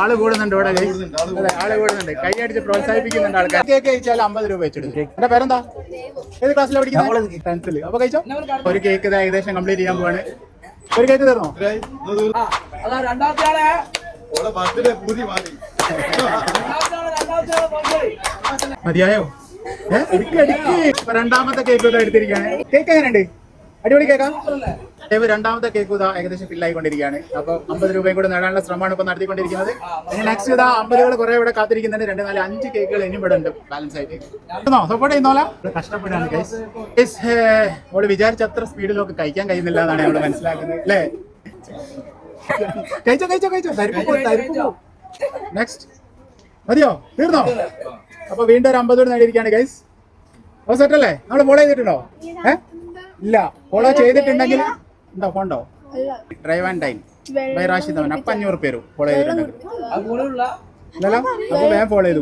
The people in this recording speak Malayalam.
ആള് കൂടുന്നുണ്ട് ഇവിടെ. അതെ, ആള് കൂടുന്നുണ്ട്. കൈയടിച്ച് പ്രോത്സാഹിപ്പിക്കുന്നുണ്ട് ആൾക്കാർ. കേക്ക് കഴിച്ചാൽ 50 രൂപ വെച്ചെടുക്കും. എന്റെ പേരെന്താ? ഏത് ക്ലാസ്സിലാണ് പഠിക്കുന്നത്? 10th. അപ്പൊ കഴിച്ചോ. ഒരു കേക്ക് ഏകദേശം കംപ്ലീറ്റ് ചെയ്യാൻ പോവാണ്. ഒരു കേക്ക് തരണോ? മതിയായോ? രണ്ടാമത്തെ കേക്ക് എടുത്തിരിക്കുകയാണ്. കേക്ക് എങ്ങനെയുണ്ട്? അടിപൊളി കേക്കാ. രണ്ടാമത്തെ കേക്ക് ഇതാ ഏകദേശം ഫില്ലായിക്കൊണ്ടിരിക്കുകയാണ്. അപ്പൊ 50 രൂപയും കൂടെ നേടാനുള്ള ശ്രമമാണ് ഇപ്പൊ നടത്തിക്കൊണ്ടിരിക്കുന്നത്. ഇനി നെക്സ്റ്റ് ഇതാ 50 കുറെ ഇവിടെ കാത്തിരിക്കുന്നുണ്ട്. 2, 4, 5 കേക്കുകൾ ഇനി ഇവിടെ ഉണ്ട് ബാലൻസ് ആയിട്ട്. സപ്പോർട്ട് ചെയ്യുന്നോല കഷ്ടപ്പെടാണ് ഗൈസ്. അവള് വിചാരിച്ചത്ര സ്പീഡിലൊക്കെ കഴിക്കാൻ കഴിയുന്നില്ല എന്നാണ് നമ്മൾ മനസ്സിലാക്കുന്നത് അല്ലേ? കഴിച്ചോ കഴിച്ചോ കഴിച്ചോ. തരിപ്പോ. നെക്സ്റ്റ് മതിയോ? തീർന്നോ? അപ്പൊ വീണ്ടും ഒരു 50 നേടിയിരിക്കുകയാണ് ഗൈസ്. അപ്പൊ സെറ്റ് അല്ലേ? നമ്മൾ ഫോളോ ചെയ്തിട്ടുണ്ടോ? ഇല്ല. ഫോളോ ചെയ്തിട്ടുണ്ടെങ്കിൽ ഉണ്ടോ? ഫോണ്ടോ? Drive and time by Rashid. അപ്പൊ 500 പേരും ഫോളോ ചെയ്തിട്ടുണ്ടെങ്കിൽ. അപ്പൊ വേഗം ഫോളോ ചെയ്തു.